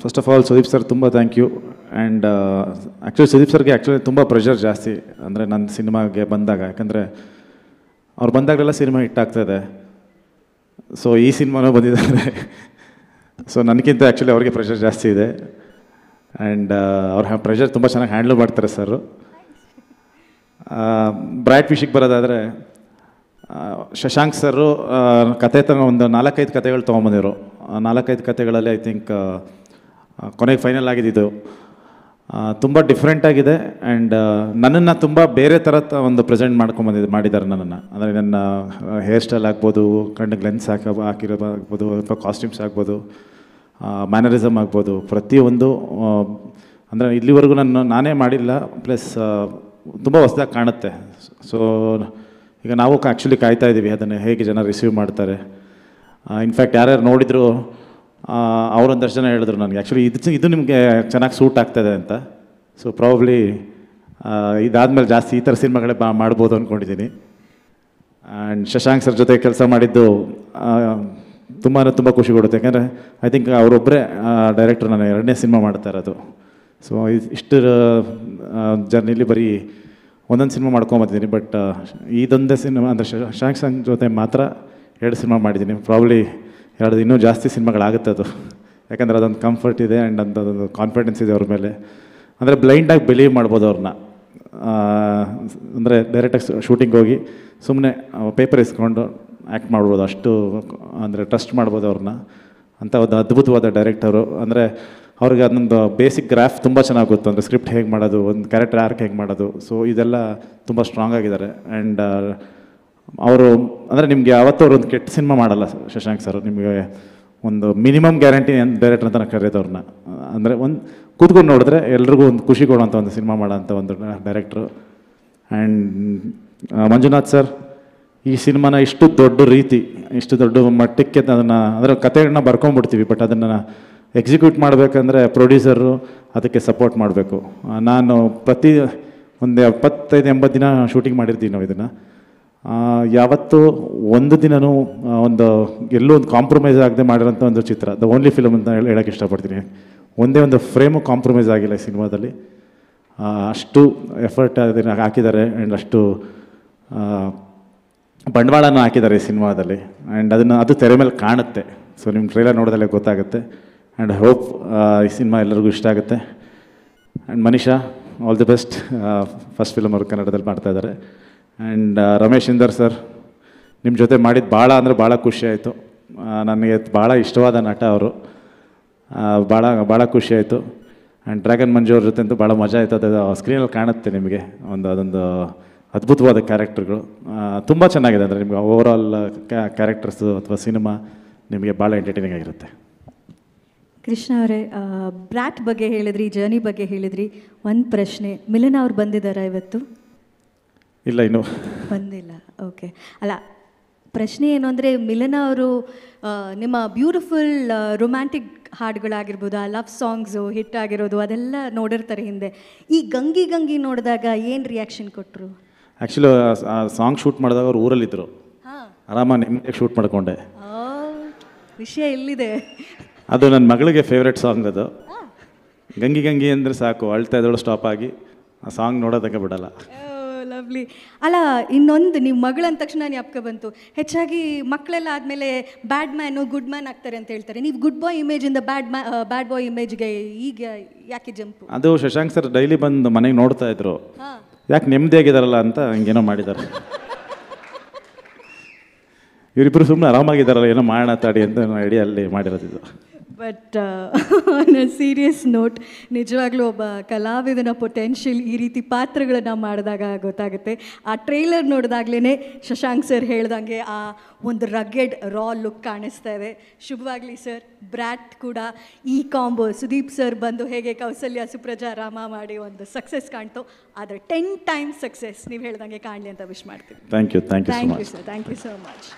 First of all Sudeep sir ತುಂಬ thank you. And actually Sudeep ಸರ್ಗೆ ತುಂಬ ಪ್ರೆಷರ್ ಜಾಸ್ತಿ ಅಂದರೆ ನನ್ನ ಸಿನಿಮಾಗೆ ಬಂದಾಗ, ಯಾಕಂದರೆ ಅವ್ರು ಬಂದಾಗಲೆಲ್ಲ ಸಿನಿಮಾ ಹಿಟ್ಟಾಗ್ತದೆ. ಸೊ ಈ ಸಿನಿಮಾನೂ ಬಂದಿದ್ದಾರೆ. ಸೊ ನನಗಿಂತ ಆ್ಯಕ್ಚುಲಿ ಅವ್ರಿಗೆ ಪ್ರೆಷರ್ ಜಾಸ್ತಿ ಇದೆ. ಆ್ಯಂಡ್ ಅವ್ರ ಪ್ರೆಷರ್ ತುಂಬ ಚೆನ್ನಾಗಿ ಹ್ಯಾಂಡ್ಲ್ ಮಾಡ್ತಾರೆ ಸರ್. ಬ್ರೈಟ್ ವಿಷಯಕ್ಕೆ ಬರೋದಾದರೆ, ಶಶಾಂಕ್ ಸರು ಕತೆ ಒಂದು 4-5 ಕತೆಗಳು ತೊಗೊಂಬಂದಿರು. 4-5 ಕತೆಗಳಲ್ಲಿ ಐ ಥಿಂಕ್ ಕೊನೆಗೆ ಫೈನಲ್ ಆಗಿದ್ದು ತುಂಬ ಡಿಫ್ರೆಂಟಾಗಿದೆ. ಆ್ಯಂಡ್ ನನ್ನನ್ನು ತುಂಬ ಬೇರೆ ಥರ ಒಂದು ಪ್ರೆಸೆಂಟ್ ಮಾಡಿದ್ದಾರೆ ನನ್ನನ್ನು. ಅಂದರೆ ನನ್ನ ಹೇರ್ ಸ್ಟೈಲ್ ಆಗ್ಬೋದು, ಕಣ್ಣಿಗೆ ಲೆನ್ಸ್ ಹಾಕಿರೋದಾಗ್ಬೋದು, ಅಥವಾ ಕಾಸ್ಟ್ಯೂಮ್ಸ್ ಆಗ್ಬೋದು, ಮ್ಯಾನರಿಸಮ್ ಆಗ್ಬೋದು, ಪ್ರತಿಯೊಂದು ಅಂದರೆ ಇಲ್ಲಿವರೆಗೂ ನಾನೇ ಮಾಡಿಲ್ಲ. ಪ್ಲಸ್ ತುಂಬ ಹೊಸದಾಗಿ ಕಾಣುತ್ತೆ. ಸೊ ಈಗ ನಾವು ಆ್ಯಕ್ಚುಲಿ ಕಾಯ್ತಾ ಇದ್ದೀವಿ ಅದನ್ನು ಹೇಗೆ ಜನ ರಿಸೀವ್ ಮಾಡ್ತಾರೆ. ಇನ್ಫ್ಯಾಕ್ಟ್ ಯಾರ್ಯಾರು ನೋಡಿದ್ರು ಅವರೊಂದಷ್ಟು ಜನ ಹೇಳಿದ್ರು ನನಗೆ ಆ್ಯಕ್ಚುಲಿ ಇದು ನಿಮಗೆ ಚೆನ್ನಾಗಿ ಸೂಟ್ ಆಗ್ತದೆ ಅಂತ. ಸೊ ಪ್ರಾಬಬ್ಲಿ ಇದಾದಮೇಲೆ ಜಾಸ್ತಿ ಈ ಥರ ಸಿನಿಮಾಗಳೇ ಮಾಡ್ಬೋದು ಅಂದ್ಕೊಂಡಿದ್ದೀನಿ. ಆ್ಯಂಡ್ ಶಶಾಂಕ್ ಸರ್ ಜೊತೆ ಕೆಲಸ ಮಾಡಿದ್ದು ತುಂಬ ಖುಷಿ ಕೊಡುತ್ತೆ. ಯಾಕೆಂದರೆ ಐ ಥಿಂಕ್ ಅವರೊಬ್ಬರೇ ಡೈರೆಕ್ಟ್ರು ನಾನು 2ನೇ ಸಿನಿಮಾ ಮಾಡ್ತಾ ಇರೋದು. ಸೊ ಇಷ್ಟು ಜರ್ನಿಲಿ ಬರೀ ಒಂದೊಂದು ಸಿನಿಮಾ ಮಾಡ್ಕೊಂಬಂದಿದ್ದೀನಿ. ಬಟ್ ಇದೊಂದೇ ಸಿನಿಮಾ ಅಂದರೆ ಶಶಾಂಕ್ ಸರ್ ಜೊತೆ ಮಾತ್ರ 2 ಸಿನಿಮಾ ಮಾಡಿದ್ದೀನಿ. ಪ್ರಾಬ್ಲಿ ಇನ್ನೂ ಜಾಸ್ತಿ ಸಿನಿಮಾಗಳಾಗುತ್ತೆ ಅದು. ಯಾಕಂದರೆ ಅದೊಂದು ಕಂಫರ್ಟ್ ಇದೆ ಆ್ಯಂಡ್ ಅದೊಂದು ಕಾನ್ಫಿಡೆನ್ಸ್ ಇದೆ ಅವ್ರ ಮೇಲೆ. ಅಂದರೆ ಬ್ಲೈಂಡಾಗಿ ಬಿಲೀವ್ ಮಾಡ್ಬೋದು ಅವ್ರನ್ನ. ಅಂದರೆ ಡೈರೆಕ್ಟಾಗಿ ಶೂಟಿಂಗ್ ಹೋಗಿ ಸುಮ್ಮನೆ ಪೇಪರ್ ಇಸ್ಕೊಂಡು ಆ್ಯಕ್ಟ್ ಮಾಡ್ಬೋದು. ಅಷ್ಟು ಅಂದರೆ ಟ್ರಸ್ಟ್ ಮಾಡ್ಬೋದು ಅವ್ರನ್ನ. ಅಂಥ ಒಂದು ಅದ್ಭುತವಾದ ಡೈರೆಕ್ಟರು. ಅಂದರೆ ಅವ್ರಿಗೆ ಅದೊಂದು ಬೇಸಿಕ್ ಗ್ರಾಫ್ ತುಂಬ ಚೆನ್ನಾಗಿ ಗೊತ್ತು. ಅಂದರೆ ಸ್ಕ್ರಿಪ್ಟ್ ಹೇಗೆ ಮಾಡೋದು, ಒಂದು ಕ್ಯಾರೆಕ್ಟರ್ ಆರ್ಕ್ ಹೇಗೆ ಮಾಡೋದು. ಸೊ ಇದೆಲ್ಲ ತುಂಬ ಸ್ಟ್ರಾಂಗ್ ಆಗಿದ್ದಾರೆ. ಆ್ಯಂಡ್ ಅವರು ಅಂದರೆ ನಿಮಗೆ ಯಾವತ್ತೂ ಅವ್ರು ಒಂದು ಕೆಟ್ಟ ಸಿನಿಮಾ ಮಾಡಲ್ಲ ಶಶಾಂಕ್ ಸರ್. ನಿಮಗೆ ಒಂದು ಮಿನಿಮಮ್ ಗ್ಯಾರಂಟಿ ಡೈರೆಕ್ಟರ್ ಅಂತ ಕರೆಯೋದು ಅವ್ರನ್ನ. ಅಂದರೆ ಒಂದು ಕೂತ್ಕೊಂಡು ನೋಡಿದ್ರೆ ಎಲ್ರಿಗೂ ಒಂದು ಖುಷಿ ಕೊಡುವಂಥ ಒಂದು ಸಿನಿಮಾ ಮಾಡೋಂಥ ಒಂದು ಡೈರೆಕ್ಟ್ರು. ಆ್ಯಂಡ್ ಮಂಜುನಾಥ್ ಸರ್ ಈ ಸಿನಿಮಾನ ಇಷ್ಟು ದೊಡ್ಡ ಮಟ್ಟಕ್ಕೆ ಅದನ್ನು ಅಂದರೆ ಕಥೆಗಳನ್ನ ಬರ್ಕೊಂಡ್ಬಿಡ್ತೀವಿ. ಬಟ್ ಅದನ್ನು ಎಕ್ಸಿಕ್ಯೂಟ್ ಮಾಡಬೇಕಂದ್ರೆ ಪ್ರೊಡ್ಯೂಸರು ಅದಕ್ಕೆ ಸಪೋರ್ಟ್ ಮಾಡಬೇಕು. ನಾನು ಒಂದು 75-80 ದಿನ ಶೂಟಿಂಗ್ ಮಾಡಿರ್ತೀವಿ ನಾವು ಇದನ್ನು. ಯಾವತ್ತೂ ಒಂದು ದಿನವೂ ಎಲ್ಲೂ ಒಂದು ಕಾಂಪ್ರಮೈಸ್ ಆಗದೆ ಮಾಡಿರೋಂಥ ಒಂದು ಚಿತ್ರ. ದ ಓನ್ಲಿ ಫಿಲಮ್ ಅಂತ ಹೇಳೋಕ್ಕೆ ಇಷ್ಟಪಡ್ತೀನಿ. ಒಂದೇ ಒಂದು ಫ್ರೇಮು ಕಾಂಪ್ರಮೈಸ್ ಆಗಿಲ್ಲ ಈ ಸಿನಿಮಾದಲ್ಲಿ. ಅಷ್ಟು ಎಫರ್ಟ್ ಅದನ್ನು ಹಾಕಿದ್ದಾರೆ. ಆ್ಯಂಡ್ ಅಷ್ಟು ಬಂಡವಾಳನ ಹಾಕಿದ್ದಾರೆ ಈ ಸಿನಿಮಾದಲ್ಲಿ. ಆ್ಯಂಡ್ ಅದು ತೆರೆ ಮೇಲೆ ಕಾಣುತ್ತೆ. ಸೊ ನಿಮ್ಮ ಟ್ರೈಲರ್ ನೋಡೋದಲ್ಲೇ ಗೊತ್ತಾಗುತ್ತೆ. ಆ್ಯಂಡ್ ಹೋಪ್ ಈ ಸಿನಿಮಾ ಎಲ್ಲರಿಗೂ ಇಷ್ಟ ಆಗುತ್ತೆ. And Manisha, all the best. First film ಅವರು ಕನ್ನಡದಲ್ಲಿ ಮಾಡ್ತಾಯಿದ್ದಾರೆ. ಆ್ಯಂಡ್ ರಮೇಶ್ ಇಂದರ್ ಸರ್, ನಿಮ್ಮ ಜೊತೆ ಮಾಡಿದ್ದು ಭಾಳ ಖುಷಿಯಾಯಿತು. ನನಗೆ ಭಾಳ ಇಷ್ಟವಾದ ನಟ ಅವರು. ಭಾಳ ಖುಷಿಯಾಯಿತು. ಆ್ಯಂಡ್ ಡ್ರ್ಯಾಗನ್ ಮಂಜು ಅವ್ರ ಜೊತೆ ಅಂತೂ ಭಾಳ ಮಜಾ ಆಯಿತು. ಅದು ಸ್ಕ್ರೀನಲ್ಲಿ ಕಾಣುತ್ತೆ ನಿಮಗೆ. ಅದೊಂದು ಅದ್ಭುತವಾದ ಕ್ಯಾರೆಕ್ಟರ್ಗಳು ತುಂಬ ಚೆನ್ನಾಗಿದೆ. ಅಂದರೆ ನಿಮಗೆ ಓವರಾಲ್ ಕ್ಯಾರೆಕ್ಟರ್ಸು ಅಥವಾ ಸಿನಿಮಾ ನಿಮಗೆ ಭಾಳ ಎಂಟರ್ಟೈನಿಂಗ್ ಆಗಿರುತ್ತೆ. ಕೃಷ್ಣ ಅವರೇ, ಬ್ರ್ಯಾಟ್ ಬಗ್ಗೆ ಹೇಳಿದ್ರಿ, ಜರ್ನಿ ಬಗ್ಗೆ ಹೇಳಿದ್ರಿ. ಒಂದು ಪ್ರಶ್ನೆ, ಮಿಲನ ಅವ್ರು ಬಂದಿದ್ದಾರಾ ಇವತ್ತು? ಇಲ್ಲ, ಇನ್ನೂ ಬಂದಿಲ್ಲ. ಓಕೆ. ಅಲ್ಲ, ಪ್ರಶ್ನೆ ಏನು ಅಂದರೆ, ಮಿಲನ ಅವರು ನಿಮ್ಮ ಬ್ಯೂಟಿಫುಲ್ ರೊಮ್ಯಾಂಟಿಕ್ ಹಾಡುಗಳಾಗಿರ್ಬೋದು, ಆ ಲವ್ ಸಾಂಗ್ಸು ಹಿಟ್ ಆಗಿರೋದು ಅದೆಲ್ಲ ನೋಡಿರ್ತಾರೆ ಹಿಂದೆ. ಈ ಗಂಗಿ ನೋಡಿದಾಗ ಏನು ರಿಯಾಕ್ಷನ್ ಕೊಟ್ಟರು? ಆ್ಯಕ್ಚುಲಿ ಆ ಸಾಂಗ್ ಶೂಟ್ ಮಾಡಿದಾಗ ಅವ್ರು ಊರಲ್ಲಿದ್ದರು. ಆರಾಮ ನಿಮಗೆ ಶೂಟ್ ಮಾಡಿಕೊಂಡೆ. ವಿಷಯ ಎಲ್ಲಿದೆ? ಅದು ನನ್ನ ಮಗಳಿಗೆ ಫೇವ್ರೆಟ್ ಸಾಂಗ್ ಅದು. ಗಂಗಿ ಅಂದರೆ ಸಾಕು, ಅಳ್ತಾ ಇದ್ದಳು ಸ್ಟಾಪ್ ಆಗಿ ಆ ಸಾಂಗ್ ನೋಡೋದಕ್ಕೆ ಬಿಡಲ್ಲ. ಲವ್ಲಿ. ಅಲ್ಲ, ಇನ್ನೊಂದು, ನೀವು ಮಗಳು ಅಂದ ತಕ್ಷಣ ಜ್ಞಾಪಕ ಬಂತು. ಹೆಚ್ಚಾಗಿ ಮಕ್ಕಳೆಲ್ಲ ಆದಮೇಲೆ ಬ್ಯಾಡ್ ಮ್ಯಾನು ಗುಡ್ ಮ್ಯಾನ್ ಆಗ್ತಾರೆ ಅಂತ ಹೇಳ್ತಾರೆ. ನೀವು ಗುಡ್ ಬಾಯ್ ಇಮೇಜಿಂದ ಬ್ಯಾಡ್ ಬಾಯ್ ಇಮೇಜ್ಗೆ ಈಗ ಯಾಕೆ ಜಂಪು? ಅದು ಶಶಾಂಕ್ ಸರ್ ಡೈಲಿ ಬಂದು ಮನೆಗೆ ನೋಡ್ತಾ ಇದ್ರು. ಯಾಕೆ ನೆಮ್ಮದಿಯಾಗಿದ್ದಾರಲ್ಲ ಅಂತ ಹಂಗೇನೋ ಮಾಡಿದ್ದಾರೆ. ಇವರಿಬ್ಬರು ಸುಮ್ಮನೆ ಆರಾಮಾಗಿದ್ದಾರಲ್ಲ, ಏನೋ ಮಾಡೋಣ ತಾಡಿ ಅಂತ ಐಡಿಯಲ್ಲಿ ಮಾಡಿರೋದಿದ್ದು. But on a serious note, ನಿಜವಾಗ್ಲೂ ಒಬ್ಬ ಕಲಾವಿದನ ಪೊಟೆನ್ಷಿಯಲ್ ಈ ರೀತಿ ಪಾತ್ರಗಳನ್ನು ಮಾಡಿದಾಗ ಗೊತ್ತಾಗುತ್ತೆ. ಆ ಟ್ರೈಲರ್ ನೋಡಿದಾಗಲೇ ಶಶಾಂಕ್ ಸರ್ ಹೇಳ್ದಂಗೆ ಆ ಒಂದು ರಗ್ಗೆಡ್ ರಾ ಲುಕ್ ಕಾಣಿಸ್ತಾ ಇದೆ. ಶುಭವಾಗಲಿ ಸರ್. ಬ್ರ್ಯಾಟ್ ಕೂಡ ಈ ಕಾಂಬೋ ಸುದೀಪ್ ಸರ್ ಬಂದು ಹೇಗೆ ಕೌಸಲ್ಯ ಸುಪ್ರಜಾ ರಾಮ ಮಾಡಿ ಒಂದು ಸಕ್ಸಸ್ ಕಾಣ್ತೋ, ಆದರೆ 10 times ಸಕ್ಸಸ್ ನೀವು ಹೇಳ್ದಂಗೆ ಕಾಣಲಿ ಅಂತ ವಿಶ್ ಮಾಡ್ತೀನಿ. Thank you sir. Thank you so much.